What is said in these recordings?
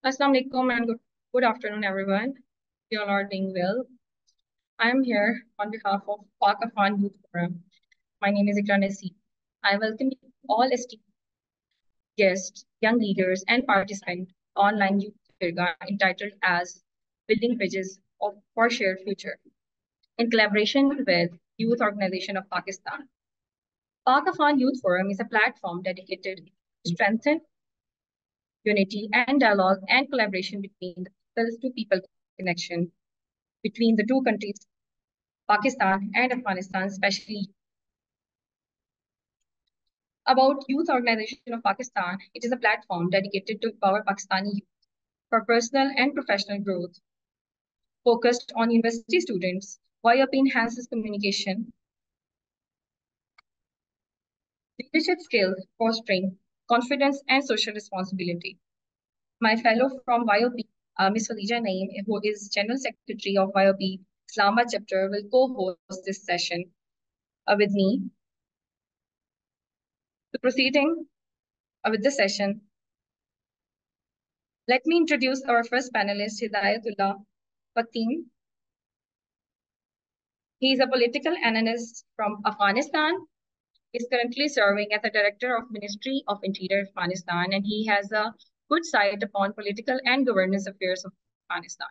Assalamu alaikum and good afternoon, everyone. You all are doing well. I am here on behalf of Pak Afghan Youth Forum. My name is Ikra Nasi. I welcome all esteemed guests, young leaders, and participants online youth Jirga entitled as Building Bridges for Shared Future in collaboration with Youth Organization of Pakistan. Pak Afghan Youth Forum is a platform dedicated to strengthen unity and dialogue and collaboration between the two people connection between the two countries, Pakistan and Afghanistan, especially about Youth Organization of Pakistan. It is a platform dedicated to empower Pakistani youth for personal and professional growth, focused on university students. YOP enhances communication, leadership skills, fostering confidence and social responsibility. My fellow from YOP, Ms. Khadija Naeem, who is General Secretary of YOP Islamabad chapter, will co-host this session with me. To proceeding with the session, let me introduce our first panelist, Hidayatullah Fatim. He is a political analyst from Afghanistan. He is currently serving as the Director of Ministry of Interior Afghanistan, and he has a good sight upon political and governance affairs of Afghanistan.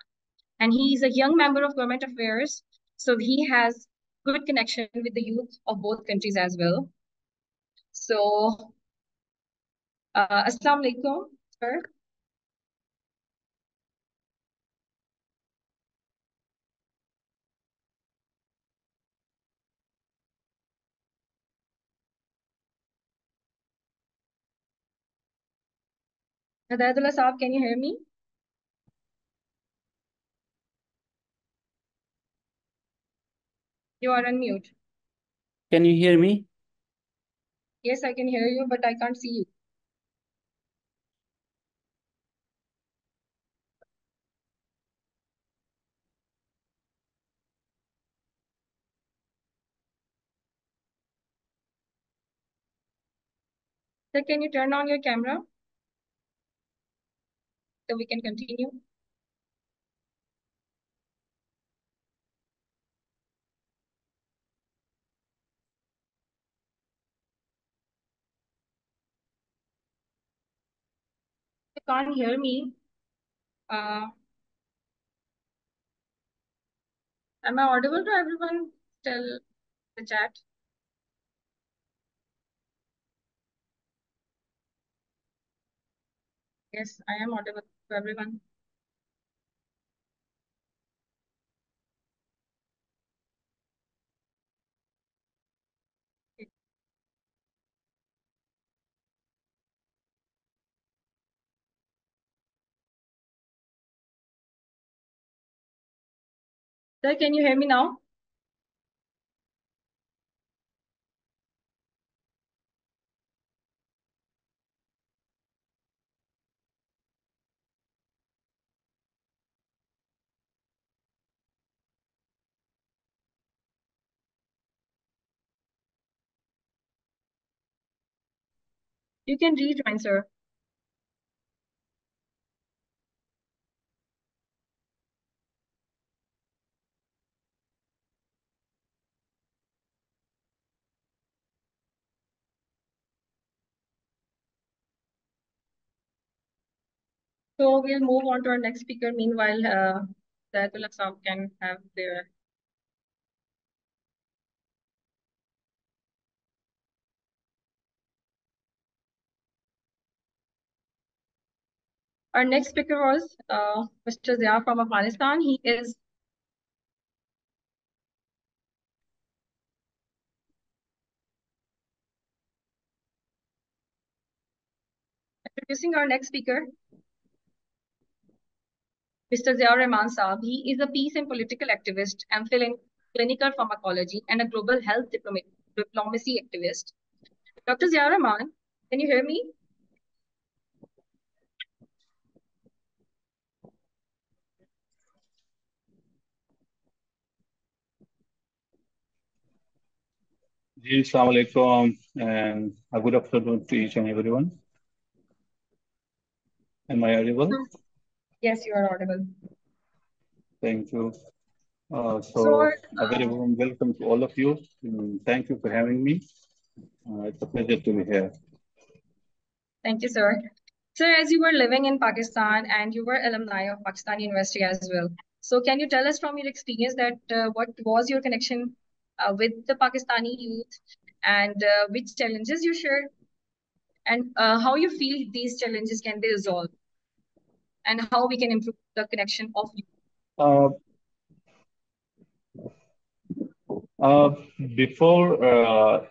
And he is a young member of government affairs, so he has good connection with the youth of both countries as well. So, Assalamu alaikum, sir. Hidayatullah Saab, can you hear me? You are on mute. Can you hear me? Yes, I can hear you, but I can't see you. Sir, can you turn on your camera so we can continue? You can't hear me. Uh, am I audible to everyone? Tell the chat. Yes, I am audible to everyone. Sir, can you hear me now? You can rejoin, sir. So we'll move on to our next speaker. Meanwhile, Hidayatullah Saab can have their. Our next speaker was Mr. Zia from Afghanistan. He is introducing our next speaker, Mr. Zia Rahman Saab. He is a peace and political activist, MPhil in clinical pharmacology, and a global health diplomacy activist. Dr. Zia Rahman, can you hear me? Assalamu alaikum and a good afternoon to each and everyone. Am I audible? Yes, you are audible. Thank you. So, A very warm welcome to all of you. Thank you for having me. It's a pleasure to be here. thank you, sir. Sir, as you were living in Pakistan and you were alumni of Pakistan University as well. So, can you tell us from your experience that what was your connection with the Pakistani youth and which challenges you shared and how you feel these challenges can be resolved and how we can improve the connection of youth? Uh, uh, Before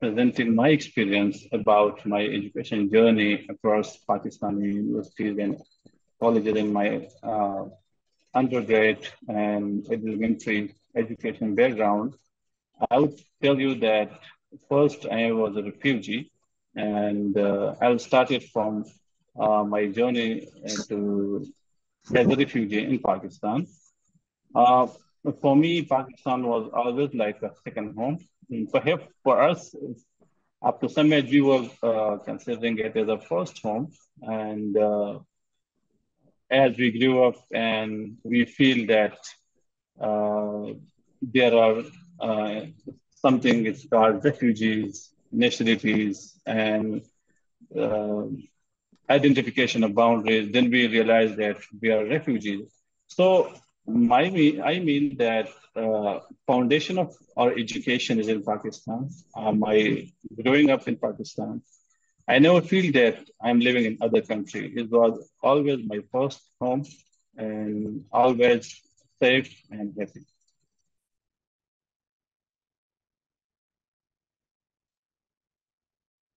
presenting my experience about my education journey across Pakistani universities and colleges in my undergrad and elementary education background, I would tell you that first I was a refugee, and I started from my journey to as a refugee in Pakistan. Uh, for me, Pakistan was always like a second home. Perhaps for us, up to some age, we were considering it as a first home. And as we grew up and we feel that uh, there are uh, something it's called refugees, nationalities, and uh, identification of boundaries, then we realize that we are refugees. So I mean that foundation of our education is in Pakistan. My growing up in Pakistan, I never feel that I'm living in other country. It was always my first home and always safe and happy.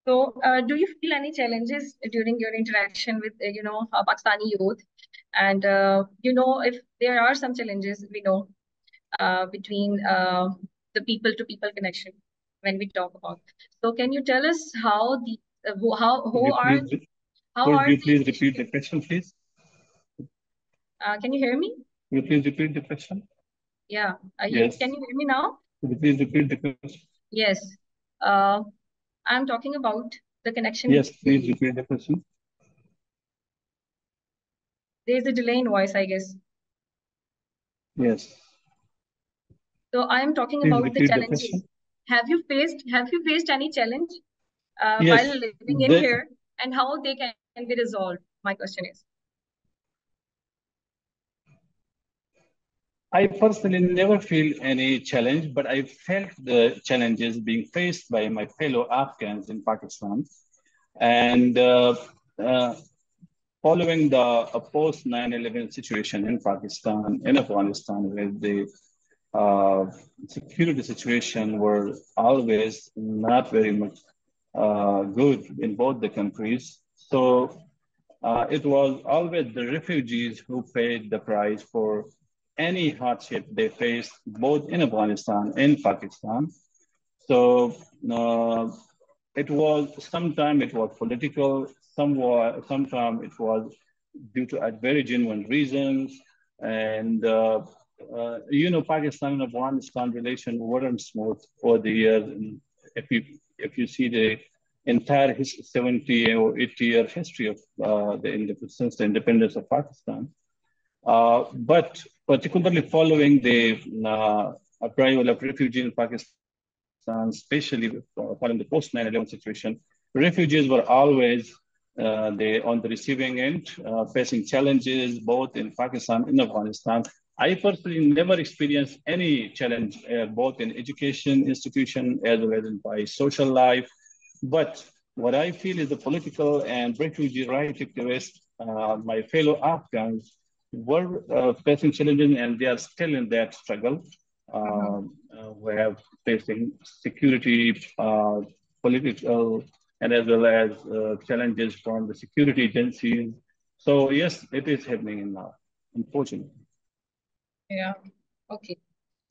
So, do you feel any challenges during your interaction with, Pakistani youth? And, if there are some challenges, we know, between the people-to-people connection when we talk about. So, can you tell us how the Could who you are please how could are you these please repeat the issues? question, please? Can you hear me? Could you please repeat the question? Yeah. Yes. Can you hear me now? Could you please repeat the question? Yes. Uh, I'm talking about the connection. Yes, please repeat the question. There's a delay in voice, I guess. Yes. So I am talking Please about the repeat the challenges. question. Have you faced any challenge Yes, while living in here and how they can be resolved? My question is. I personally never feel any challenge, but I felt the challenges being faced by my fellow Afghans in Pakistan. And uh, following the post 9/11 situation in Pakistan, in Afghanistan, where the uh, security situation were always not very much good in both the countries. So it was always the refugees who paid the price for any hardship they faced both in Afghanistan and Pakistan. So it was sometimes it was political, sometimes it was due to very genuine reasons, and Pakistan and Afghanistan relation weren't smooth over the years. And if you see the entire 70 or 80-year history of since the independence of Pakistan, but particularly following the arrival of refugees in Pakistan, especially following the post 9/11 situation, refugees were always on the receiving end, facing challenges both in Pakistan and Afghanistan. I personally never experienced any challenge, both in education institution as well as in my social life. But what I feel is the political and refugee right activists, my fellow Afghans, were facing challenges and they are still in that struggle. Mhm. We have facing security, political, and as well as challenges from the security agencies. So yes, it is happening in now, unfortunately. Yeah. Okay.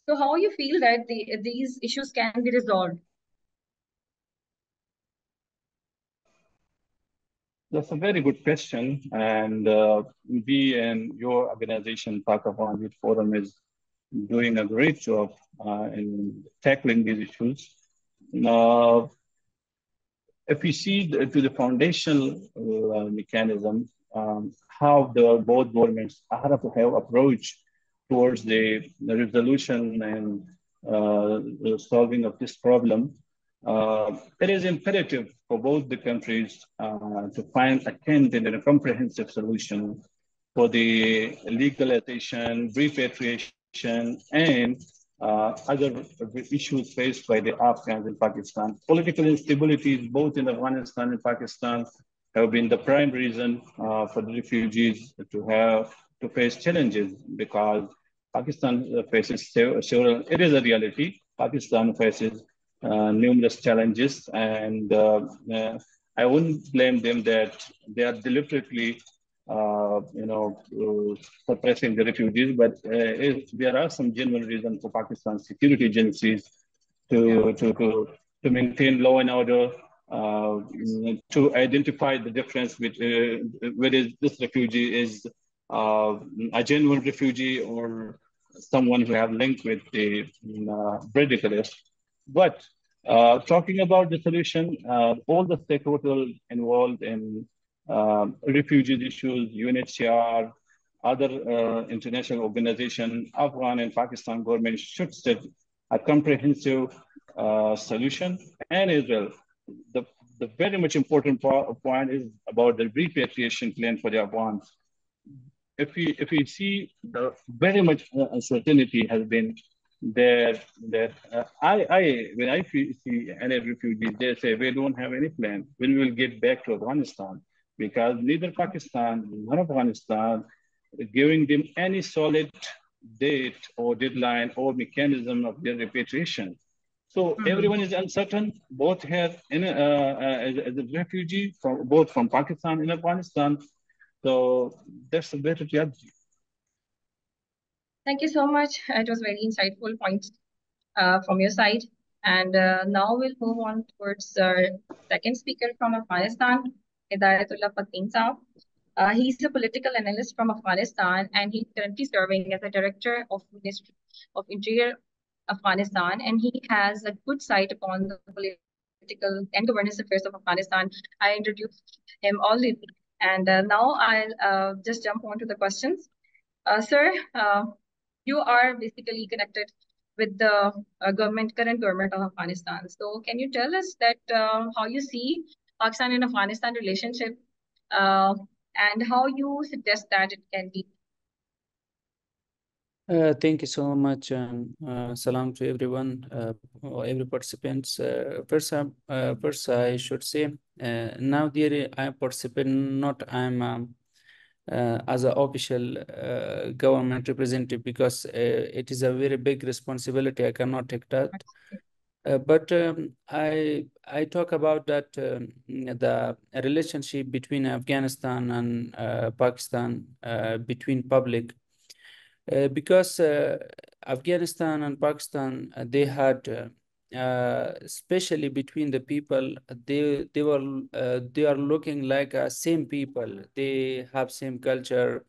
So how you feel that these issues can be resolved? That's a very good question, and we and your organization, Pak Afghan Youth Forum, is doing a great job in tackling these issues. Now, if we see to the foundational mechanism, how the both governments have approached towards the resolution and the solving of this problem. It is imperative for both the countries to find a candid and a comprehensive solution for the legalization, repatriation, and other issues faced by the Afghans in Pakistan. Political instabilities both in Afghanistan and Pakistan have been the prime reason for the refugees to face challenges because Pakistan faces several. It is a reality. Pakistan faces numerous challenges, and I wouldn't blame them that they are deliberately suppressing the refugees, but there are some genuine reasons for Pakistan's security agencies to maintain law and order, to identify the difference between whether this refugee is a genuine refugee or someone who have linked with the radicalists. But talking about the solution, all the stakeholders involved in refugee issues, UNHCR, other international organizations, Afghan and Pakistan government should set a comprehensive solution. And Israel, the very much important point is about the repatriation plan for the Afghans. If we see the very much uncertainty has been there that when I see any refugees, they say we don't have any plan when we will get back to Afghanistan because neither Pakistan nor Afghanistan is giving them any solid date or deadline or mechanism of their repatriation. So everyone is uncertain, both here as a refugee from both from Pakistan and Afghanistan. So that's a better strategy. Thank you so much. It was very insightful points from your side. And now we'll move on towards our second speaker from Afghanistan, Hidayatullah Fatin Saab. He's a political analyst from Afghanistan, and he's currently serving as a director of Ministry of Interior Afghanistan, and he has a good sight upon the political and governance affairs of Afghanistan. I introduced him already, and now I'll just jump on to the questions. Sir, you are basically connected with the current government of Afghanistan. So can you tell us that how you see Pakistan and Afghanistan relationship and how you suggest that it can be? Thank you so much, and salam to everyone, every participants. First, I should say now there I am participant, not I'm as an official government representative because it is a very big responsibility. I cannot take that. But I talk about that the relationship between Afghanistan and Pakistan between public. Because Afghanistan and Pakistan, they had, especially between the people, they are looking like same people. They have same culture,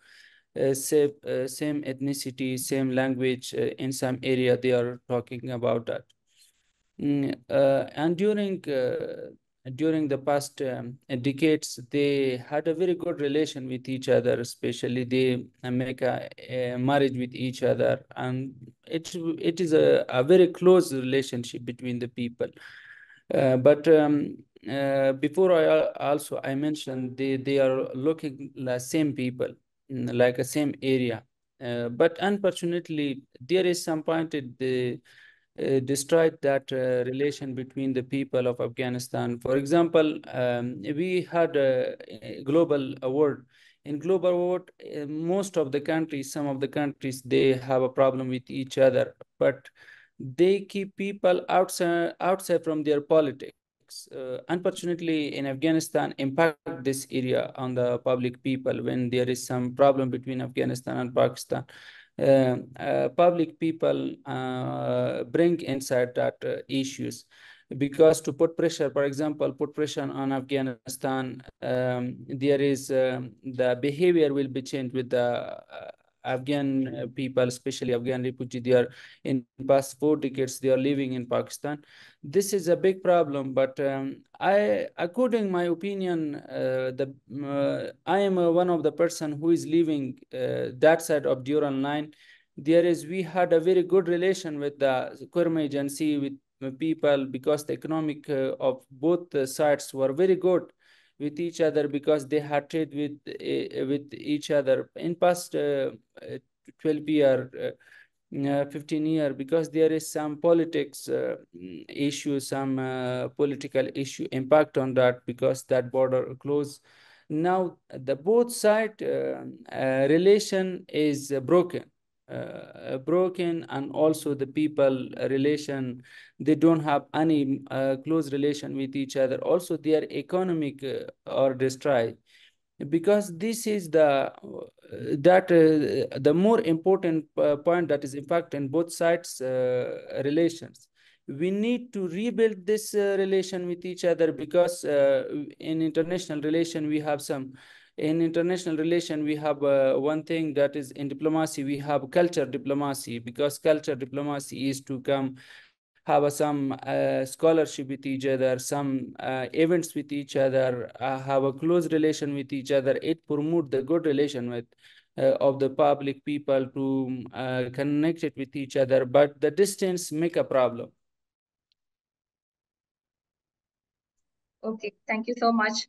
same ethnicity, same language. In some area, they are talking about that. And during the past decades, they had a very good relation with each other, especially they make a marriage with each other. And it is a very close relationship between the people. But before I mentioned they are looking like same people, like a same area. But unfortunately, there is some point destroyed that relation between the people of Afghanistan. For example, we had a global award. In global award, most of the countries, some of the countries, they have a problem with each other, but they keep people outside from their politics. Unfortunately, in Afghanistan, impact this area on the public people when there is some problem between Afghanistan and Pakistan. Public people bring inside that issues because to put pressure, for example, put pressure on Afghanistan, there is the behavior will be changed with the Afghan people, especially Afghan refugee, they are in past 4 decades, they are living in Pakistan. This is a big problem, but according my opinion, I am one of the person who is living that side of Duran line. We had a very good relation with the Kurma agency, with people, because the economic of both sides were very good with each other, because they had trade with each other in past 12 year 15 year, because there is some politics issue, some political issue impact on that, because that border close. Now the both side relation is broken, and also the people relation, they don't have any close relation with each other. Also their economic are destroyed, because this is the more important point that is impact in both sides relations. We need to rebuild this relation with each other, because in international relation we have some in international relation we have one thing that is in diplomacy, we have culture diplomacy, because culture diplomacy is to come have some scholarship with each other, some events with each other, have a close relation with each other. It promote the good relation with of the public people to connect it with each other, but the distance make a problem. Okay, thank you so much.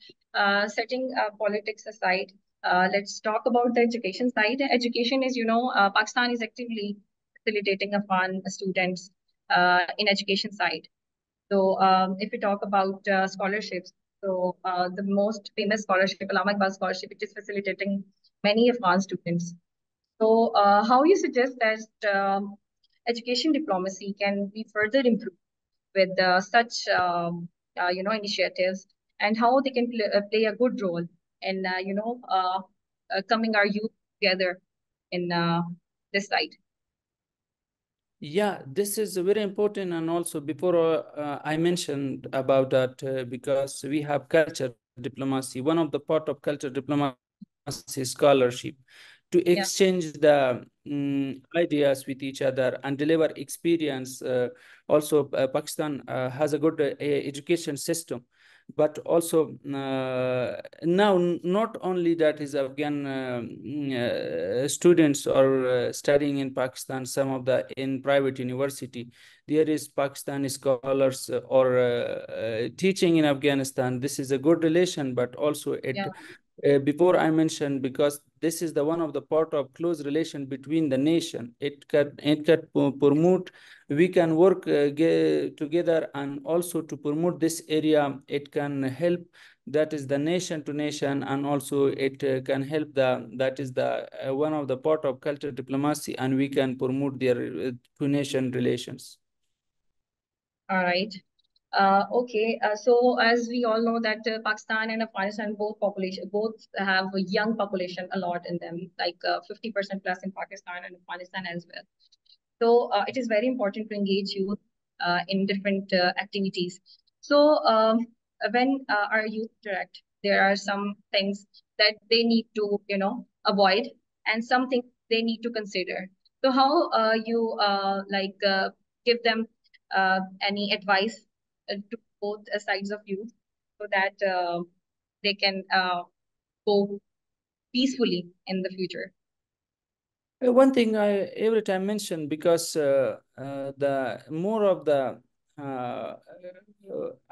Setting politics aside, let's talk about the education side. Education is, Pakistan is actively facilitating Afghan students in education side. So if we talk about scholarships, so the most famous scholarship, Allama Iqbal Scholarship, which is facilitating many Afghan students. So how you suggest that education diplomacy can be further improved with such initiatives, and how they can play a good role in coming our youth together in this side. Yeah, this is very important. And also before I mentioned about that, because we have culture diplomacy. One of the part of culture diplomacy is scholarship, to Yeah. exchange the ideas with each other and deliver experience. Also, Pakistan has a good education system, but also now not only that is Afghan students are studying in Pakistan, some of the in private university, there is Pakistani scholars or teaching in Afghanistan. This is a good relation, but also it before I mentioned, because this is the one of the part of close relation between the nation. It can promote, we can work together, and also to promote this area, it can help, that is the nation to nation, and also it can help that is the one of the part of culture diplomacy, and we can promote their two nation relations. All right. Okay, so as we all know that Pakistan and Afghanistan both have a young population a lot in them, like 50% plus in Pakistan and Afghanistan as well. So it is very important to engage youth in different activities. So when our youth interact, there are some things that they need to, avoid, and some things they need to consider. So how you give them any advice to both sides of youth, so that they can go peacefully in the future? One thing I every time mention, because the more of the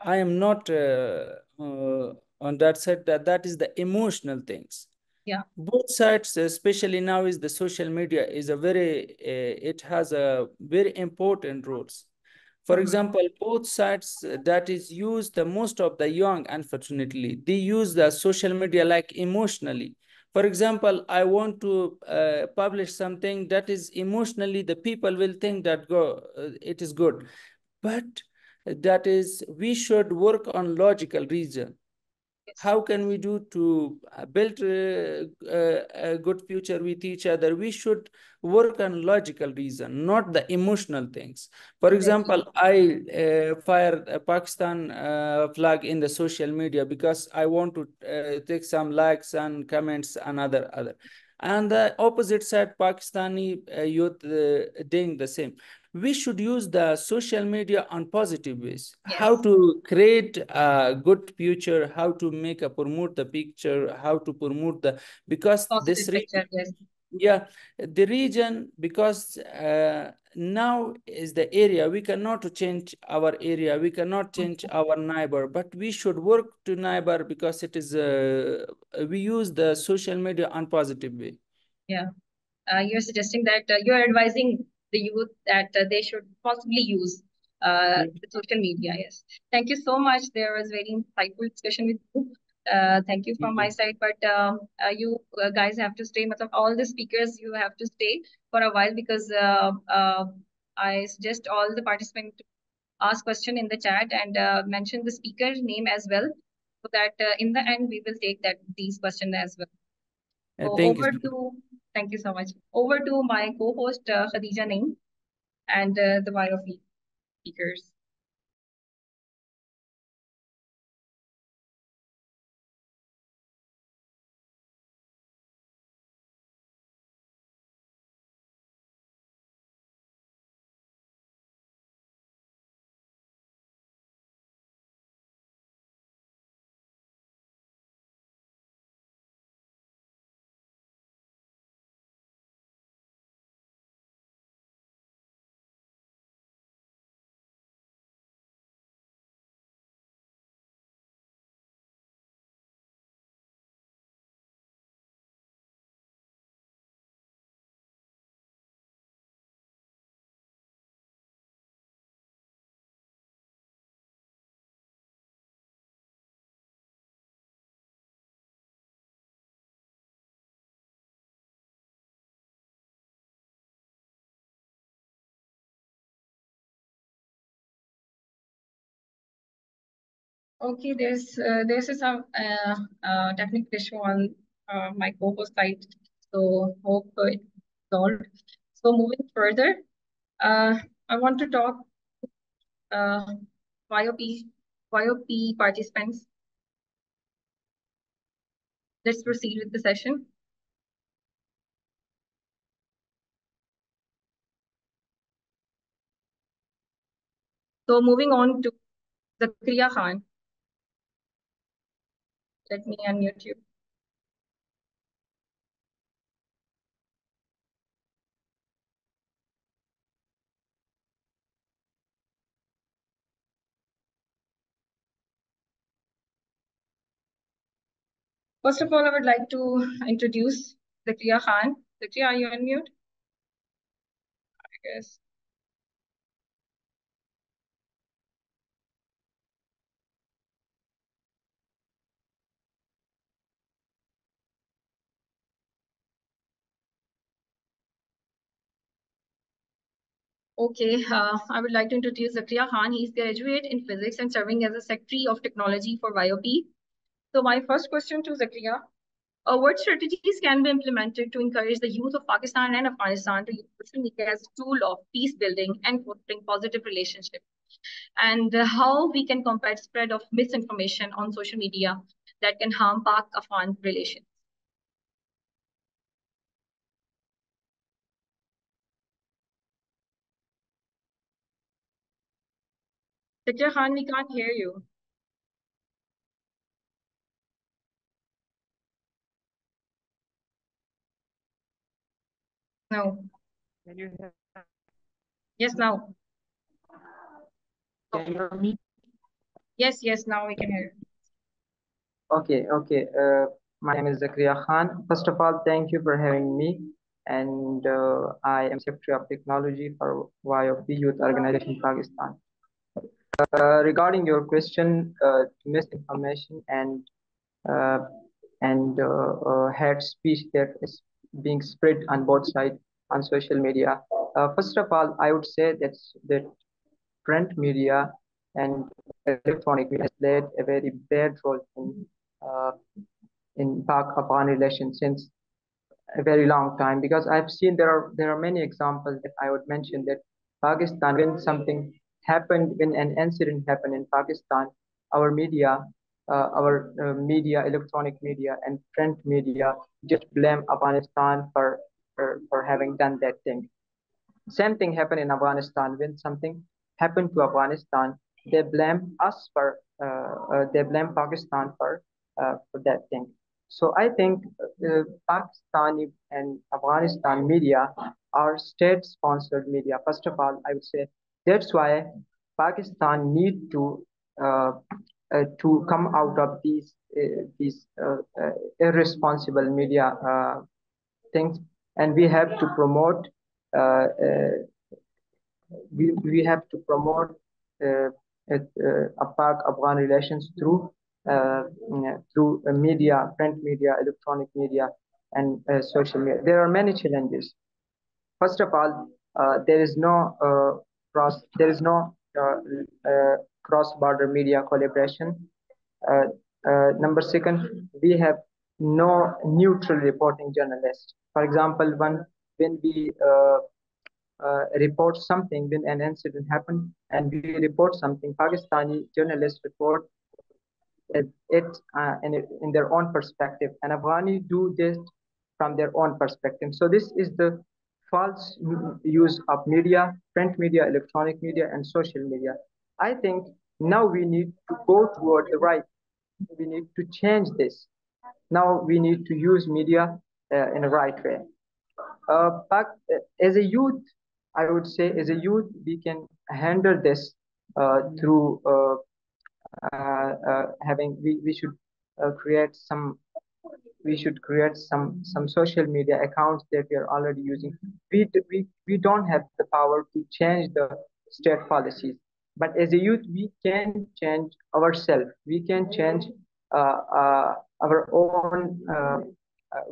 I am not on that side, that is the emotional things. Yeah. Both sides, especially now, is the social media is a very it has a very important roles. For example, both sides that is used, the most of the young, unfortunately, they use the social media like emotionally. For example, I want to publish something that is emotionally, the people will think that it is good, but that is, we should work on logical reason. How can we do to build a good future with each other? We should work on logical reason, not the emotional things. For example, I fire a Pakistan flag in the social media because I want to take some likes and comments and other. And the opposite side, Pakistani youth doing the same. We should use the social media on positive ways. How to create a good future, how to make a promote the picture, how to promote the, because this region, yeah, the region, because now is the area, we cannot change our area, we cannot change our neighbor, but we should work to neighbor because it is we use the social media on positive way. Yeah. You're suggesting that you're advising the youth that they should possibly use the social media. Yes. Thank you so much. There was very insightful discussion with you. Thank you from my side. But you guys have to stay. All the speakers, you have to stay for a while because I suggest all the participants to ask question in the chat and mention the speaker name as well, so that in the end we will take these questions as well. So thank you so much. Over to my co-host Khadija Naeem and the PAYF speakers. Okay, there's some technical issue on my co-host side, so hope it's solved. So moving further, I want to talk YOP participants. Let's proceed with the session. So moving on to Zakriya Khan. Let me unmute you. First of all, I would like to introduce Zakriya Khan. Zakriya, are you on mute? I guess. Okay, I would like to introduce Zakriya Khan. He's graduate in physics and serving as a secretary of technology for YOP. So my first question to Zakriya, what strategies can be implemented to encourage the youth of Pakistan and Afghanistan to use social media as a tool of peace building and fostering positive relationships? And how we can combat spread of misinformation on social media that can harm Pak-Afghan relations? Zakriya Khan, we can't hear you. No. Can you hear? Yes, now. Can you hear me? Yes, now we can hear you. Okay. My name is Zakriya Khan. First of all, thank you for having me. And I am Secretary of Technology for YOP Youth Organization Pakistan. Regarding your question, misinformation and hate speech that is being spread on both sides on social media. First of all, I would say that print media and electronic media has played a very bad role in uh, in Pak-Afghan relations since a very long time, because I've seen there are many examples that I would mention that Pakistan, when something happened, when an incident happened in Pakistan, our media, electronic media and print media just blame Afghanistan for having done that thing. Same thing happened in Afghanistan. When something happened to Afghanistan, they blame us they blame Pakistan for that thing. So I think Pakistani and Afghanistan media are state-sponsored media. First of all, I would say that's why Pakistan need to come out of these irresponsible media things, and we have to promote uh, uh, we have to promote Pak Afghan relations through media, print media, electronic media, and social media. There are many challenges. First of all, there is no cross-border media collaboration. Number second, we have no neutral reporting journalists. For example, when we report something, when an incident happened and we report something, Pakistani journalists report in their own perspective, and Afghani do this from their own perspective. So this is the false use of media, print media, electronic media, and social media. I think now we need to go toward the right. We need to change this. Now we need to use media in a right way. But as a youth, I would say as a youth, we can handle this through having we should create some some social media accounts that we are already using. We don't have the power to change the state policies, but as a youth we can change ourselves. We can change our own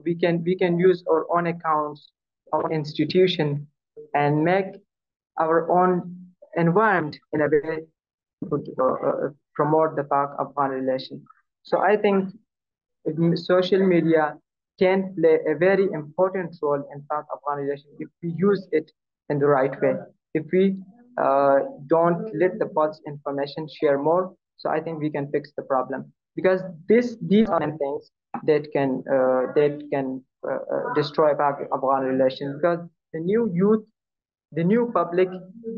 we can use our own accounts, our institution, and make our own environment in a way to promote the Pak Afghan relation. So I think social media can play a very important role in Pak Afghan relation if we use it in the right way. If we don't let the false information share more, so I think we can fix the problem, because these are things that can destroy Pak Afghan relation, because the new youth, the new public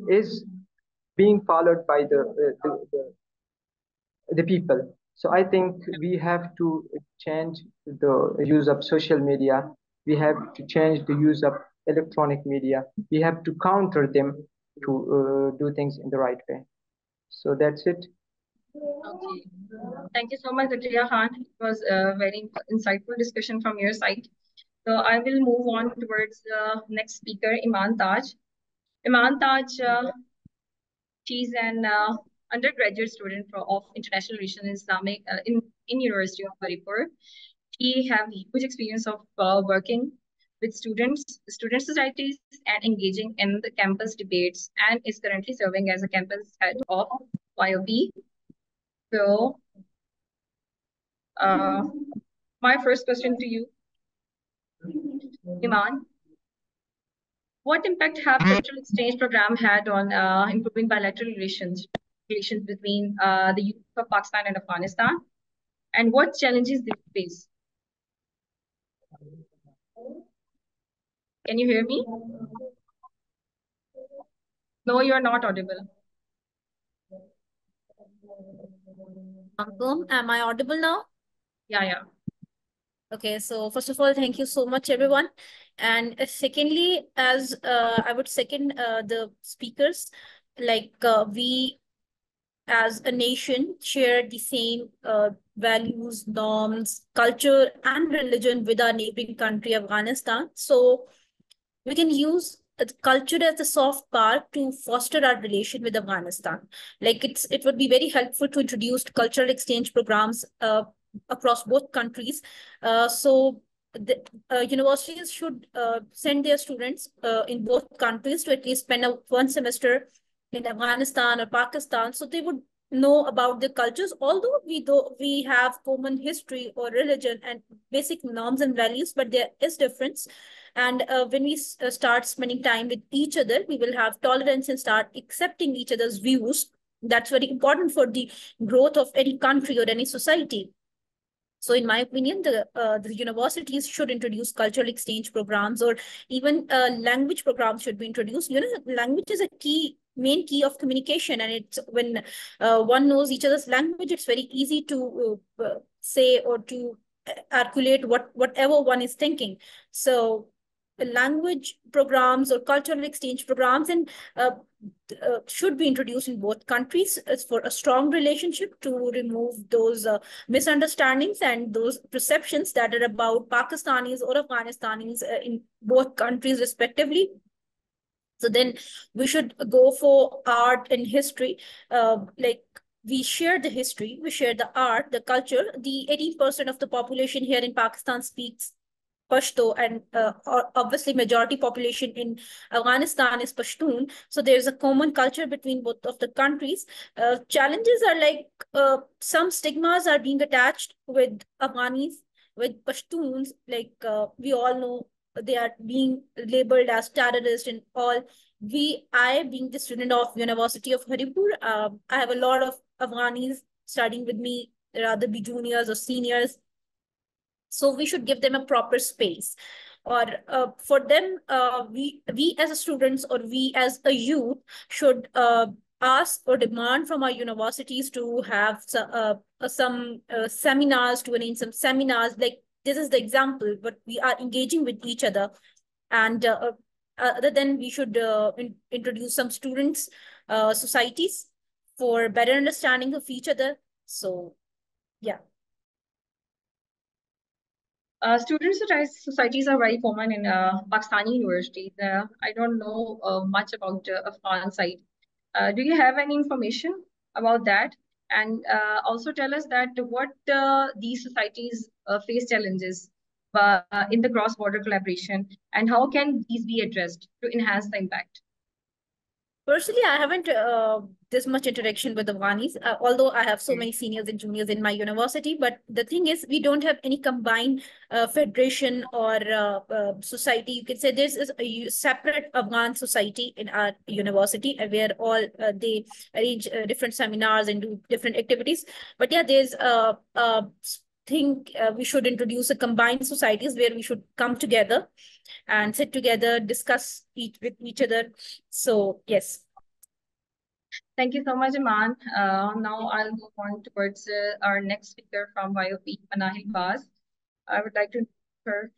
is being followed by the people. So I think we have to change the use of social media. We have to change the use of electronic media. We have to counter them to do things in the right way. So that's it. Okay. Thank you so much, Zakariya Khan. It was a very insightful discussion from your side. So I will move on towards the next speaker, Iman Taj. Iman Taj, she's an undergraduate student of International Relations in Islamic in University of Haripur. She have huge experience of working with student societies, and engaging in the campus debates, and is currently serving as a campus head of YOP. So, my first question to you, Iman, what impact have cultural exchange program had on improving bilateral relations between the youth of Pakistan and Afghanistan, and what challenges they face? Can you hear me? No, you are not audible. Am I audible now? Yeah. Okay, so first of all, thank you so much, everyone. And secondly, as I would second the speakers, like we as a nation share the same values, norms, culture, and religion with our neighboring country, Afghanistan. So we can use culture as a soft power to foster our relation with Afghanistan. Like it would be very helpful to introduce cultural exchange programs across both countries. So the universities should send their students in both countries to at least spend one semester in Afghanistan or Pakistan, so they would know about the cultures, although we have common history or religion and basic norms and values, but there is difference. And when we start spending time with each other, we will have tolerance and start accepting each other's views. That's very important for the growth of any country or any society. So in my opinion, the universities should introduce cultural exchange programs, or even language programs should be introduced. Language is a main key of communication, and it's when one knows each other's language, it's very easy to say or to articulate whatever one is thinking. So language programs or cultural exchange programs and should be introduced in both countries for a strong relationship, to remove those misunderstandings and those perceptions that are about Pakistanis or Afghanistanis in both countries respectively. So then we should go for art and history. Like, we share the history, we share the art, the culture. The 18% of the population here in Pakistan speaks Pashto, and obviously majority population in Afghanistan is Pashtun. So there's a common culture between both of the countries. Challenges are like some stigmas are being attached with Afghanis, with Pashtuns. Like we all know, they are being labeled as terrorists and all. I being the student of University of Haripur, I have a lot of Afghanis studying with me, rather be juniors or seniors. So we should give them a proper space, or for them, we as students, or we as a youth, should ask or demand from our universities to have some seminars, to arrange some seminars. Like, this is the example, but we are engaging with each other. And other than, we should introduce some students societies for better understanding of each other. So yeah. Student societies are very common in Pakistani universities. I don't know much about the Afghan side. Do you have any information about that? And also tell us that what these societies face challenges in the cross-border collaboration, and how can these be addressed to enhance the impact? Personally, I haven't this much interaction with the Afghanis, although I have so many seniors and juniors in my university. But the thing is, we don't have any combined federation or society. You can say this is a separate Afghan society in our university, where all they arrange different seminars and do different activities. But yeah, there's think we should introduce a combined societies where we should come together and sit together, discuss with each other. So yes. Thank you so much, Iman. Now I'll move on towards our next speaker from YOP, Manahil Baz. I would like to introduce her.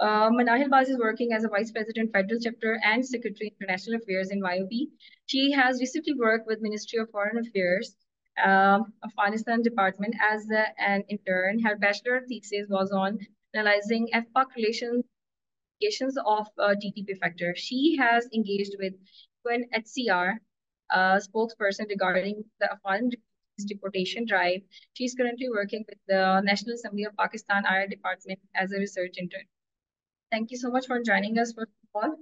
Manahil Baz is working as a Vice President, Federal Chapter and Secretary, International Affairs in YOP. She has recently worked with Ministry of Foreign Affairs, Afghanistan Department as an intern. Her bachelor thesis was on analyzing FPAC relations of TTP factor. She has engaged with UNHCR spokesperson regarding the Afghan deportation drive. She's currently working with the National Assembly of Pakistan IR Department as a research intern. Thank you so much for joining us, first of all.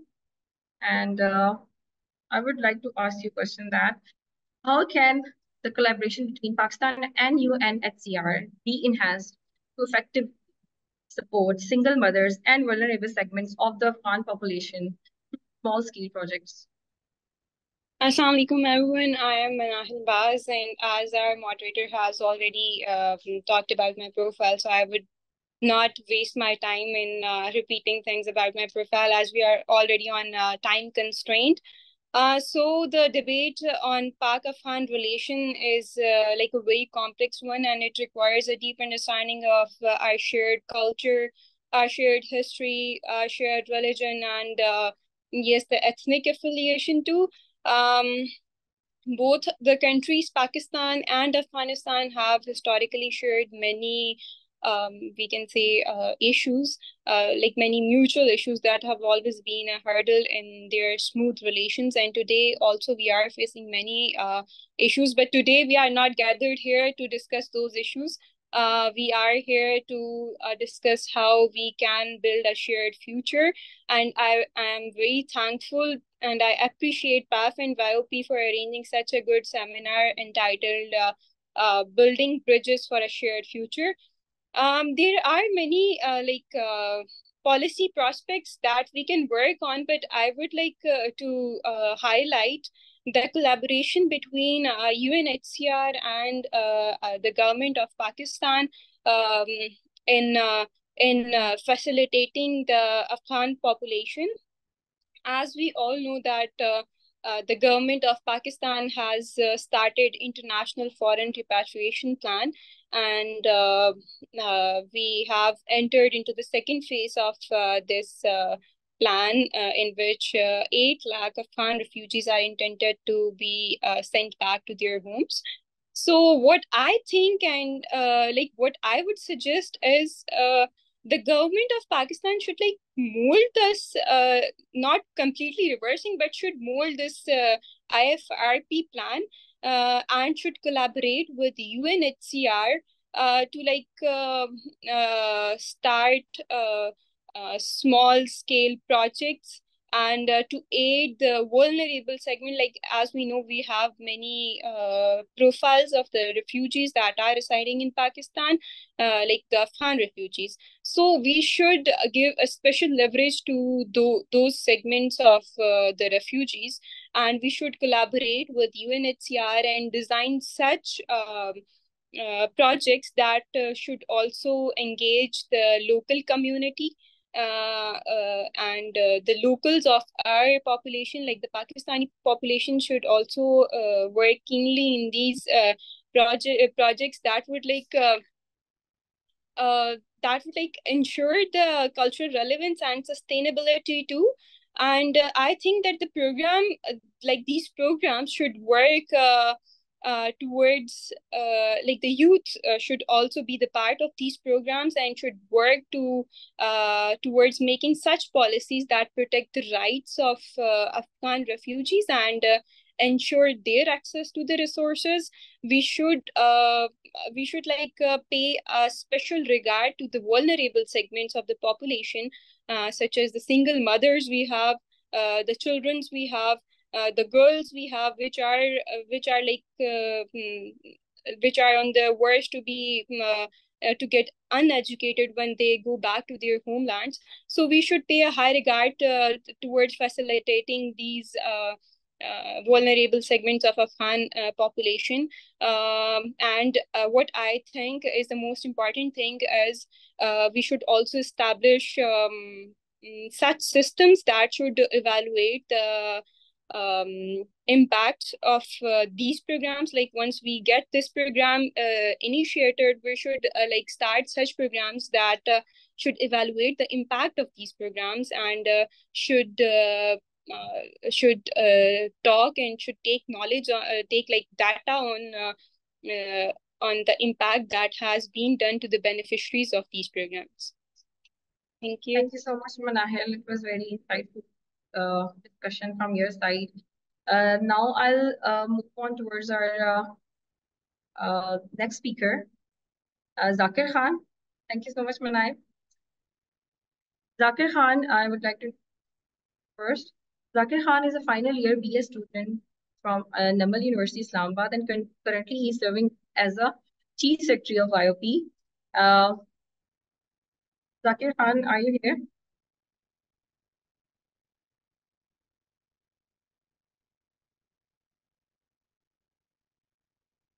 And I would like to ask you a question that, how can the collaboration between Pakistan and UNHCR be enhanced to effectively support single mothers and vulnerable segments of the Afghan population, small-scale projects? Assalamu alaikum everyone, I am Manahil Baz, and as our moderator has already talked about my profile, so I would not waste my time in repeating things about my profile, as we are already on time constraint. So the debate on Pak-Afghan relation is like a very complex one, and it requires a deep understanding of our shared culture, our shared history, our shared religion, and yes, the ethnic affiliation too. Both the countries, Pakistan and Afghanistan, have historically shared many we can say issues, like many mutual issues that have always been a hurdle in their smooth relations. And today also we are facing many issues, but today we are not gathered here to discuss those issues. We are here to discuss how we can build a shared future. And I am very thankful and I appreciate PAF and YOP for arranging such a good seminar entitled Building Bridges for a Shared Future. There are many policy prospects that we can work on, but I would like to highlight the collaboration between UNHCR and the government of Pakistan um, in facilitating the Afghan population. As we all know that the government of Pakistan has started international foreign repatriation plan, and we have entered into the second phase of this plan in which 8 lakh Afghan refugees are intended to be sent back to their homes. So what I think and what I would suggest is the government of Pakistan should mold this, not completely reversing, but should mold this IFRP plan and should collaborate with UNHCR to start small scale projects and to aid the vulnerable segment. Like, as we know, we have many profiles of the refugees that are residing in Pakistan, like the Afghan refugees. So we should give a special leverage to those segments of the refugees, and we should collaborate with UNHCR and design such projects that should also engage the local community and the locals of our population, like the Pakistani population, should also work keenly in these projects that would ensure the cultural relevance and sustainability too. And I think that the program, these programs should work towards the youth should also be the part of these programs and should work towards making such policies that protect the rights of Afghan refugees and ensure their access to the resources. We should pay a special regard to the vulnerable segments of the population, such as the single mothers we have, the childrens we have, the girls we have, which are which are on the verge to be to get uneducated when they go back to their homelands. So we should pay a high regard towards facilitating these vulnerable segments of Afghan population. And what I think is the most important thing is we should also establish such systems that should evaluate the impact of these programs. Like, once we get this program initiated, we should start such programs that should evaluate the impact of these programs and should talk and should take knowledge, take data on the impact that has been done to the beneficiaries of these programs. Thank you. Thank you so much, Manahil. It was very insightful discussion from your side. Now I'll move on towards our next speaker, Zakir Khan. Thank you so much, Manahil. Zakir Khan, I would like to first. Zakir Khan is a final year BS student from Namal University, Islamabad, and currently he's serving as a Chief Secretary of YOP. Zakir Khan, are you here?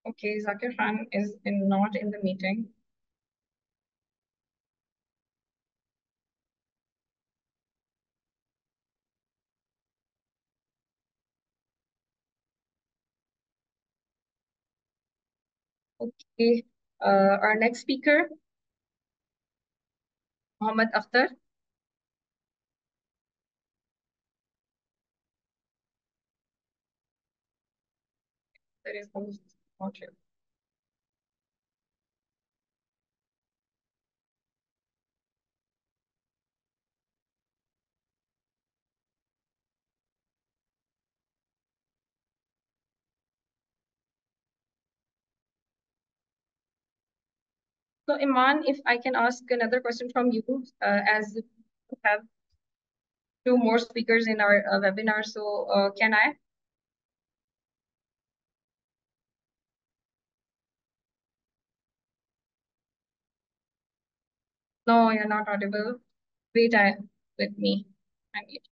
Okay, Zakir Khan is not in the meeting. Okay, our next speaker, Mohammed Akhtar. There is not here. So Iman, if I can ask another question from you, as we have two more speakers in our webinar, so can I? No, you're not audible. Wait, with me. I need.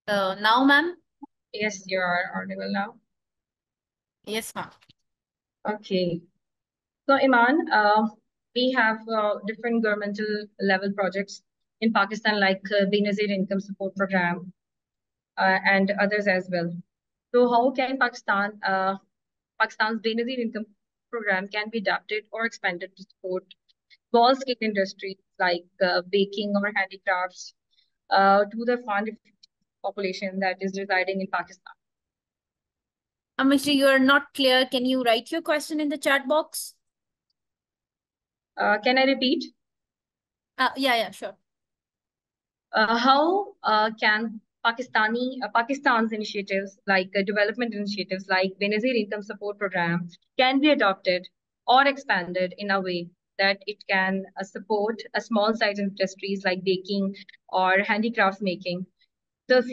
Now, ma'am? Yes, you are audible now. Yes, ma'am. Okay. So Iman, we have different governmental level projects in Pakistan, like Benazir Income Support Program and others as well. So how can Pakistan's Benazir Income Program can be adapted or expanded to support small scale industries like baking or handicrafts to the Afghan population that is residing in Pakistan? Mr. You are not clear. Can you write your question in the chat box? Can I repeat? Yeah, sure. How can Pakistan's initiatives like development initiatives like Benazir Income Support Program can be adopted or expanded in a way that it can support a small size industries like baking or handicrafts making the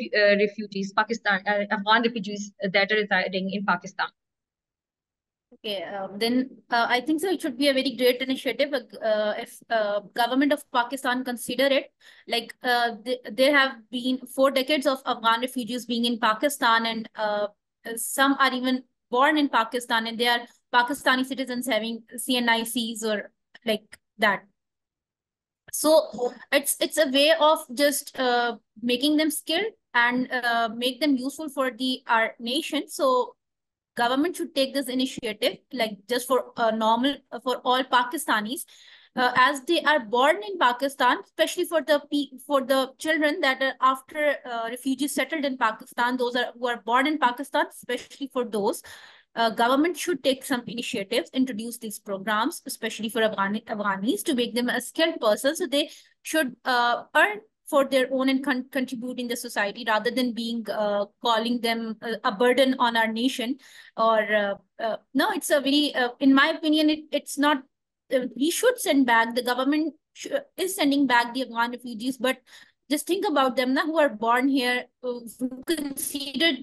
refugees, Afghan refugees that are residing in Pakistan? Okay, then I think so. It should be a very great initiative if government of Pakistan consider it. Like there have been 4 decades of Afghan refugees being in Pakistan, and some are even born in Pakistan, and they are Pakistani citizens having CNICs or like that. So it's a way of just making them skilled and make them useful for our nation. So government should take this initiative, like just for normal for all Pakistanis, as they are born in Pakistan, especially for the children that are after refugees settled in Pakistan, those who are born in Pakistan, especially for those. Government should take some initiatives, introduce these programs, especially for Afghanis, to make them a skilled person. So they should earn for their own and contribute in the society, rather than being calling them a burden on our nation. Or no, it's a very, in my opinion, it's not. We should send back. The government is sending back the Afghan refugees, but just think about them now, who are born here, who consider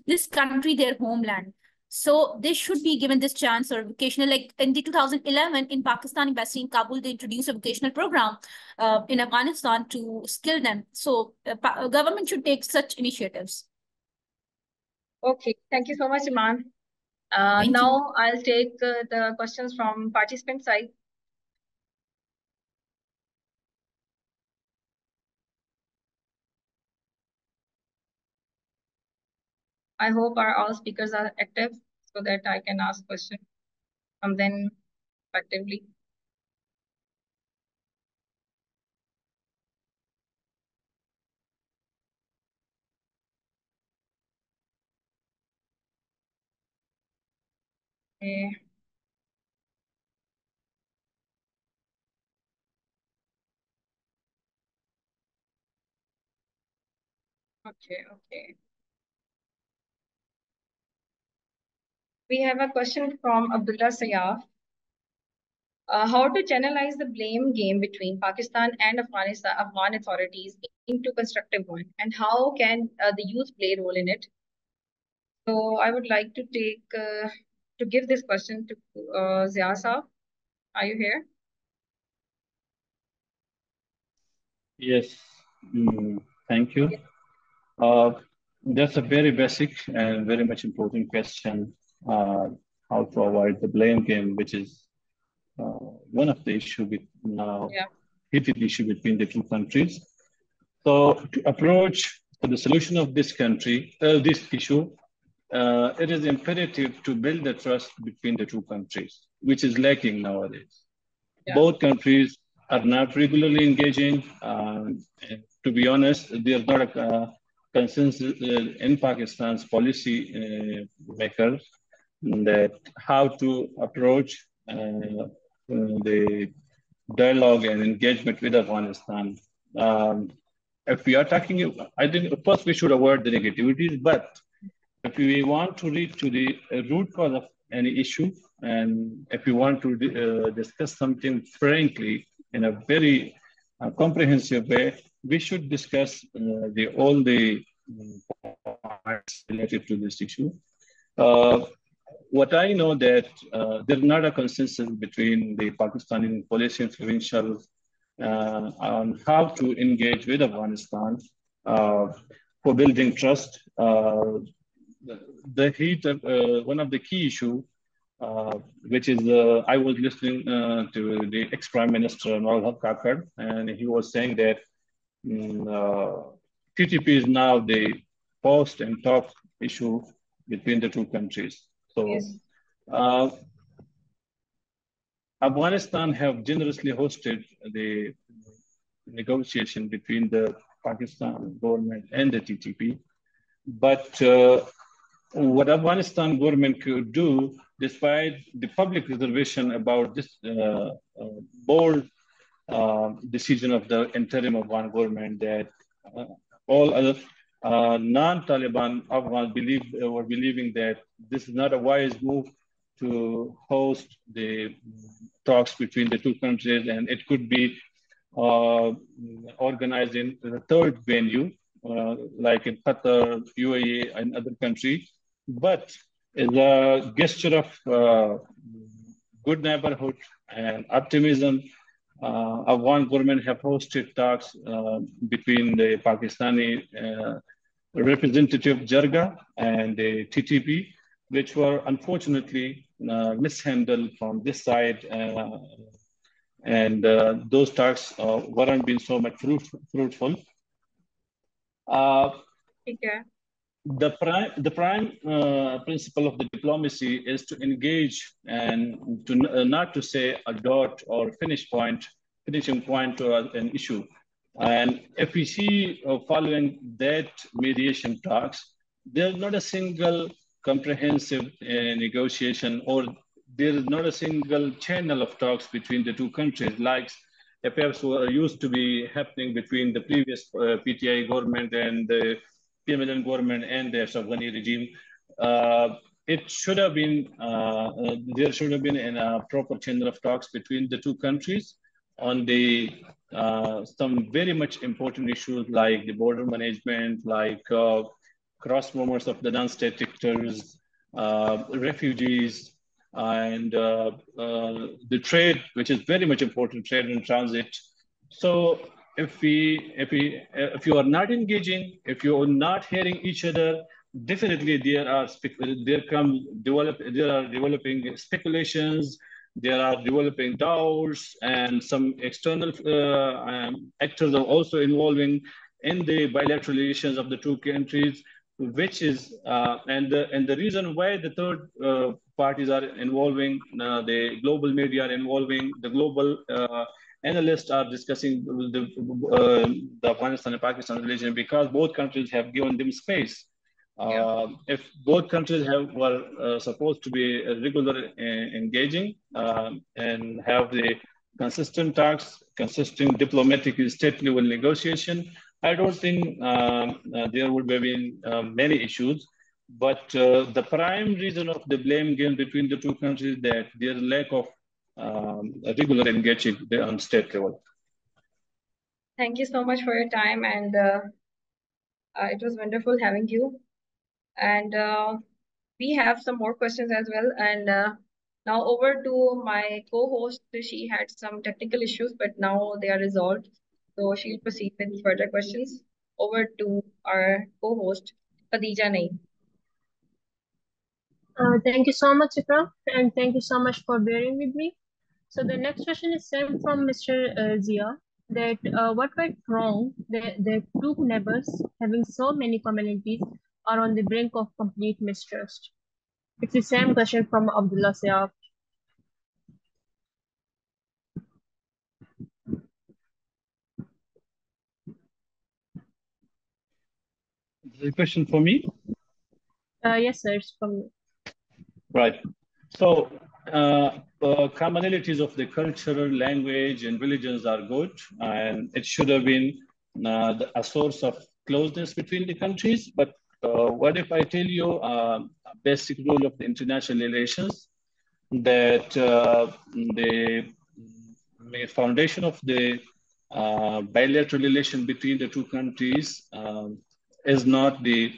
this country their homeland. So they should be given this chance or vocational, like in the 2011 in Pakistan Embassy in Kabul, they introduced a vocational program in Afghanistan to skill them. So government should take such initiatives. Okay, thank you so much, Iman. Now I'll take the questions from participant side. I hope all speakers are active so that I can ask questions from them effectively. Okay. Okay. We have a question from Abdullah Sayyaf. How to channelize the blame game between Pakistan and Afghan authorities into constructive one, and how can the youth play a role in it? So I would like to give this question to Zia Saab. Are you here? Yes, thank you. That's a very basic and very much important question, how to avoid the blame game, which is one of the issues now, heated issue between the two countries. So to approach the solution of this issue, it is imperative to build the trust between the two countries, which is lacking nowadays. Yeah. Both countries are not regularly engaging. To be honest, there's not a consensus in Pakistan's policy makers that how to approach the dialogue and engagement with Afghanistan. If we are talking, I think first we should avoid the negativities, but if we want to reach to the root cause of any issue, and if we want to discuss something frankly in a very comprehensive way, we should discuss all the points related to this issue. What I know that there's not a consensus between the Pakistani policy influentials on how to engage with Afghanistan for building trust. The heat of one of the key issue, which is I was listening to the ex-Prime Minister Nawal Kakar, and he was saying that TTP is now the post and top issue between the two countries. So Yes. Afghanistan have generously hosted the negotiation between the Pakistan government and the TTP. But what Afghanistan government could do, despite the public reservation about this bold decision of the interim Afghan government, that all other non-Taliban Afghans were believing that this is not a wise move to host the talks between the two countries, and it could be organized in the third venue, like in Qatar, UAE, and other countries. But as a gesture of good neighborhood and optimism, Afghan government have hosted talks between the Pakistani representative Jirga and the TTP, which were unfortunately mishandled from this side, and those talks weren't being so much fruitful. Okay. The prime principle of the diplomacy is to engage and to not to say a dot or finishing point to an issue. And if we see following that mediation talks, there's not a single comprehensive negotiation, or there is not a single channel of talks between the two countries, like affairs were used to be happening between the previous PTI government and the PMLN government and the Afghani regime. It should have been, there should have been a proper channel of talks between the two countries on the some very much important issues like the border management, like cross movements of the non-state actors, refugees, and the trade, which is very much important, trade and transit. So if you are not engaging, if you are not hearing each other, definitely there are developing speculations, there are developing doubts, and some external actors are also involving in the bilateral relations of the two countries, which is and the reason why the third parties are involving, the global media are involving, the global analysts are discussing the Afghanistan and Pakistan relation, because both countries have given them space. If both countries were supposed to be regular engaging and have the consistent talks, consistent diplomatic state level negotiation, I don't think there would have been many issues. But the prime reason of the blame game between the two countries is that there's lack of regular engagement on state level. Thank you so much for your time, and it was wonderful having you. And we have some more questions as well. And now over to my co-host. She had some technical issues, but now they are resolved. So she'll proceed with further questions. Over to our co-host, Khadija Naeem. Thank you so much, Ikram, and thank you so much for bearing with me. So the next question is sent from Mr. Zia, that what went wrong that the two neighbors having so many commonalities are on the brink of complete mistrust? It's the same question from Abdullah Siab. Is the question for me? Yes, sir, it's from you. Right. So commonalities of the cultural, language, and religions are good, and it should have been a source of closeness between the countries. But what if I tell you a basic rule of the international relations, that the foundation of the bilateral relation between the two countries is not the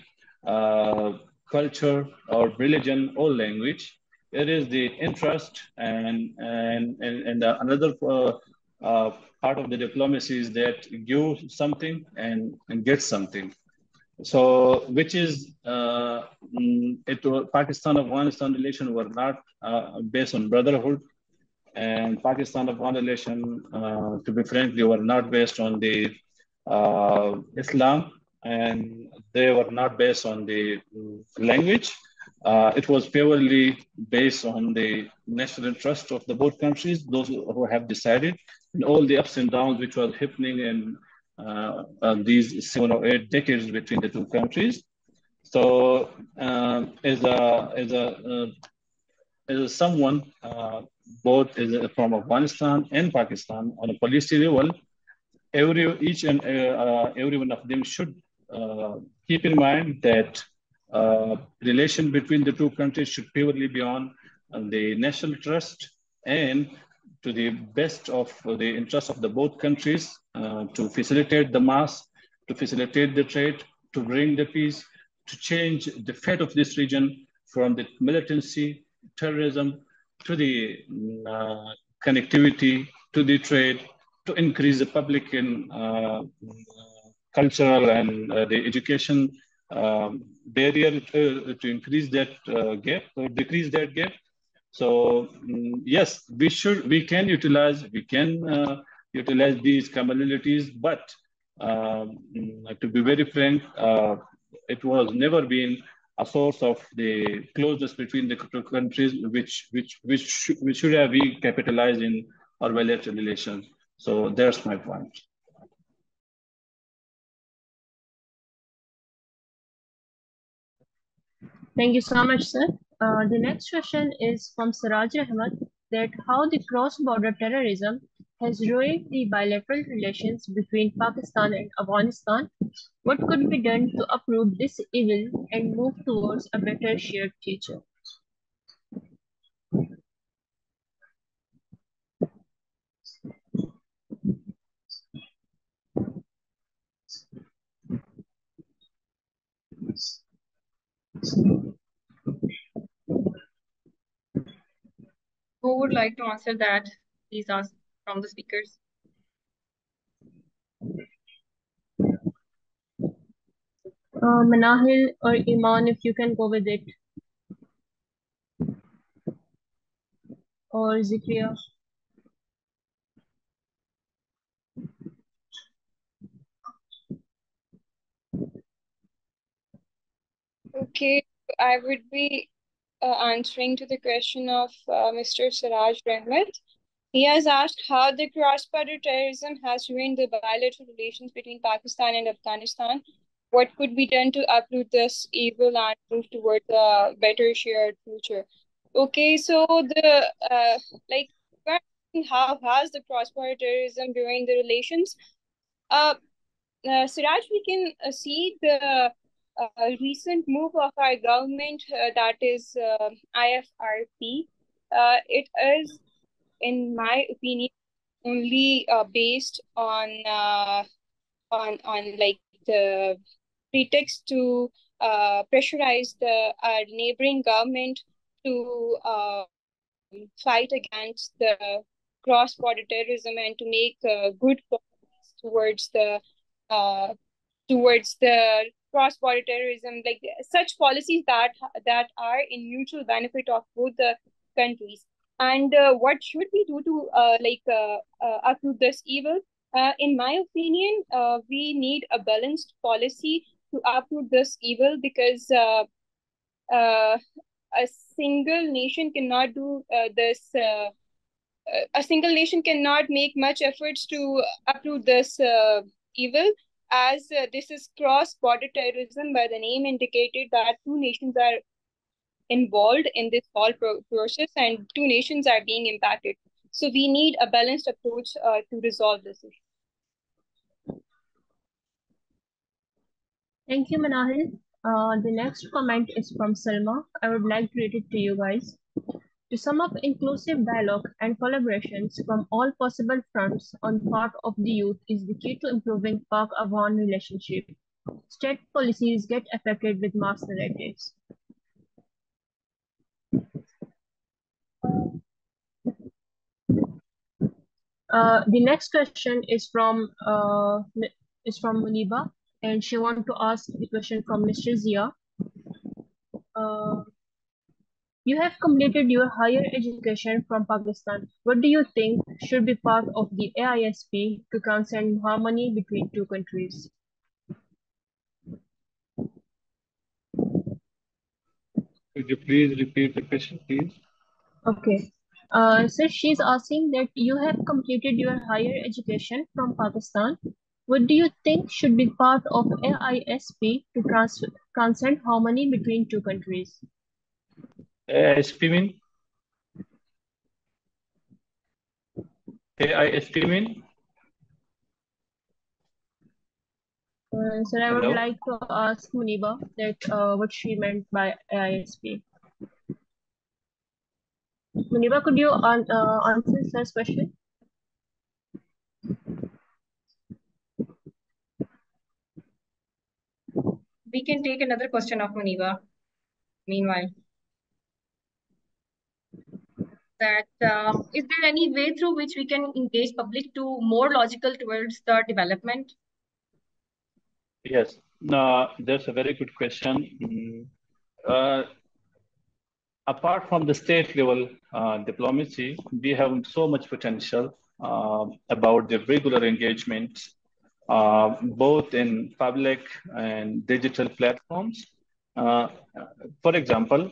uh, culture or religion or language. It is the interest, and another part of the diplomacy is that give something and get something. So, which is Pakistan Afghanistan relation were not based on brotherhood, and Pakistan Afghan relation, to be frank, they were not based on the Islam, and they were not based on the language. It was purely based on the national interest of the both countries, those who have decided, and all the ups and downs which was happening in these 7 or 8 decades between the two countries. So, as someone both from Afghanistan and Pakistan on a policy level, each and every one of them should keep in mind that relation between the two countries should purely be on the national trust and to the best of the interests of the both countries, to facilitate the mass, to facilitate the trade, to bring the peace, to change the fate of this region from the militancy, terrorism, to the connectivity, to the trade, to increase the public and cultural and the education barrier, to increase that gap or decrease that gap. So yes, we can utilize these commonalities, but to be very frank, it was never been a source of the closeness between the two countries, which should have been capitalized in our bilateral relations. So there's my point. Thank you so much, sir. The next question is from Siraj Ahmed, that how the cross-border terrorism has ruined the bilateral relations between Pakistan and Afghanistan. What could be done to uproot this evil and move towards a better shared future? Who would like to answer that? Please ask from the speakers. Manahil or Iman, if you can go with it. Or Zikria. Okay, I would be answering to the question of Mr. Siraj Ahmed. He has asked how the cross-border terrorism has ruined the bilateral relations between Pakistan and Afghanistan. What could be done to uproot this evil and move towards a better shared future? Okay, so the how has the cross-border terrorism ruined the relations? Siraj, we can see the recent move of our government, that is IFRP. It is, in my opinion, only based on like the pretext to pressurize the neighboring government to fight against the cross-border terrorism and to make good policies uh, towards the cross-border terrorism, like such policies that are in mutual benefit of both the countries. And what should we do to uproot this evil? In my opinion, we need a balanced policy to uproot this evil, because uh, a single nation cannot do this. A single nation cannot make much efforts to uproot this evil, as this is cross-border terrorism. By the name indicated that two nations are involved in this whole process and two nations are being impacted. So we need a balanced approach to resolve this issue. Thank you, Manahil. The next comment is from Salma. I would like to read it to you guys. To sum up, inclusive dialogue and collaborations from all possible fronts on part of the youth is the key to improving Pak-Afghan relationship. State policies get affected with mass narratives. The next question is from Muniba, and she wants to ask the question from Mr. Zia. You have completed your higher education from Pakistan. What do you think should be part of the AISP to transcend harmony between two countries? Could you please repeat the question, please? Okay. So she's asking that you have completed your higher education from Pakistan. What do you think should be part of AISP to transcend harmony between two countries? AISP mean? AISP mean? So I would Hello? like to ask Muniba that what she meant by AISP. Muniba, could you answer this question? We can take another question of Muniba. Meanwhile, that is there any way through which we can engage public to more logical towards the development? Yes, that's a very good question. Apart from the state level diplomacy, we have so much potential about the regular engagement, both in public and digital platforms. For example,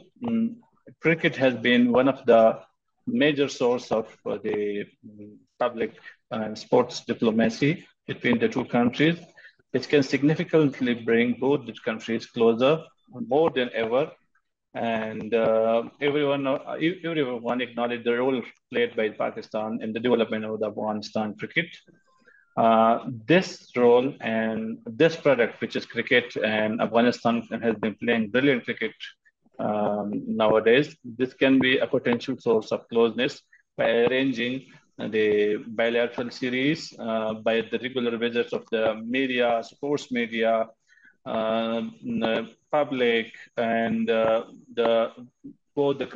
cricket has been one of the major source of the public sports diplomacy between the two countries, which can significantly bring both the countries closer more than ever. And everyone acknowledged the role played by Pakistan in the development of the Afghanistan cricket. This role and this product, which is cricket, and Afghanistan has been playing brilliant cricket nowadays. This can be a potential source of closeness by arranging the bilateral series, by the regular visits of the media, sports media, public, and both the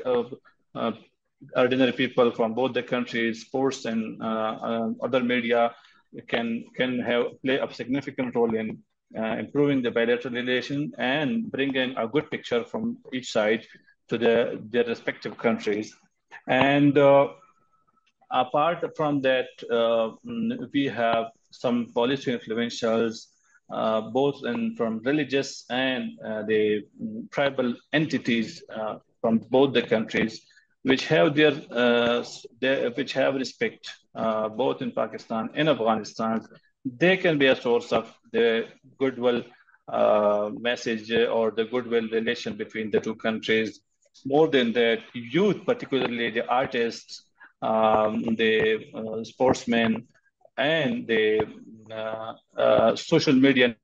ordinary people from both the countries, sports and other media can play a significant role in improving the bilateral relation and bringing a good picture from each side to their respective countries. And apart from that, we have some policy influentials, both from religious and the tribal entities from both the countries, which have which have respect both in Pakistan and Afghanistan. They can be a source of the goodwill message or the goodwill relation between the two countries. More than that, youth, particularly the artists, the sportsmen, and the social media.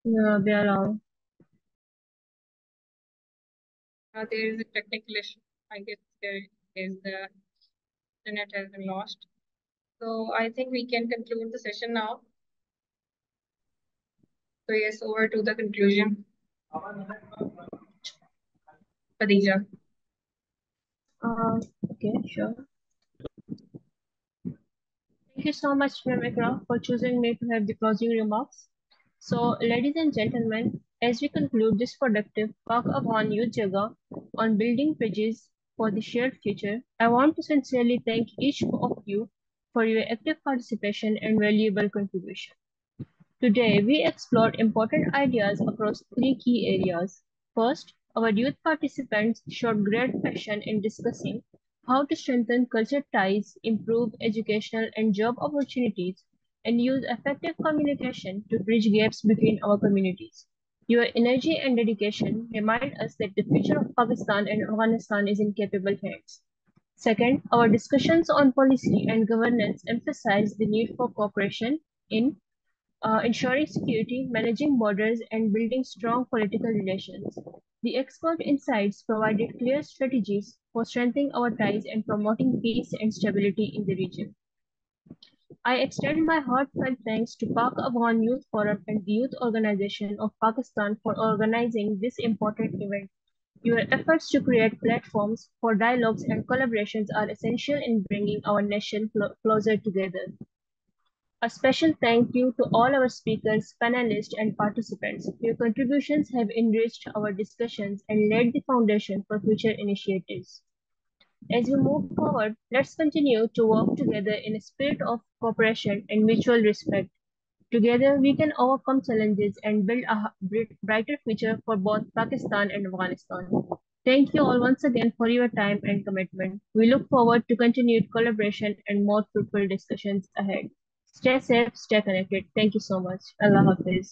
Yeah, they are all. There is a technical issue. I guess there is the internet has been lost. So I think we can conclude the session now. So yes, over to the conclusion. Khadija. Okay, sure. Thank you so much, Namika, for choosing me to have the closing remarks. So, ladies and gentlemen, as we conclude this productive Pak Afghan Youth Jirga on building bridges for the shared future, I want to sincerely thank each of you for your active participation and valuable contribution. Today, we explored important ideas across three key areas. First, our youth participants showed great passion in discussing how to strengthen culture ties, improve educational and job opportunities, and use effective communication to bridge gaps between our communities. Your energy and dedication remind us that the future of Pakistan and Afghanistan is in capable hands. Second, our discussions on policy and governance emphasize the need for cooperation in ensuring security, managing borders, and building strong political relations. The expert insights provided clear strategies for strengthening our ties and promoting peace and stability in the region. I extend my heartfelt thanks to Pak Afghan Youth Forum and the Youth Organization of Pakistan for organizing this important event. Your efforts to create platforms for dialogues and collaborations are essential in bringing our nation closer together. A special thank you to all our speakers, panelists, and participants. Your contributions have enriched our discussions and laid the foundation for future initiatives. As we move forward, let's continue to work together in a spirit of cooperation and mutual respect. Together, we can overcome challenges and build a brighter future for both Pakistan and Afghanistan. Thank you all once again for your time and commitment. We look forward to continued collaboration and more fruitful discussions ahead. Stay safe, stay connected. Thank you so much. Allah Hafiz.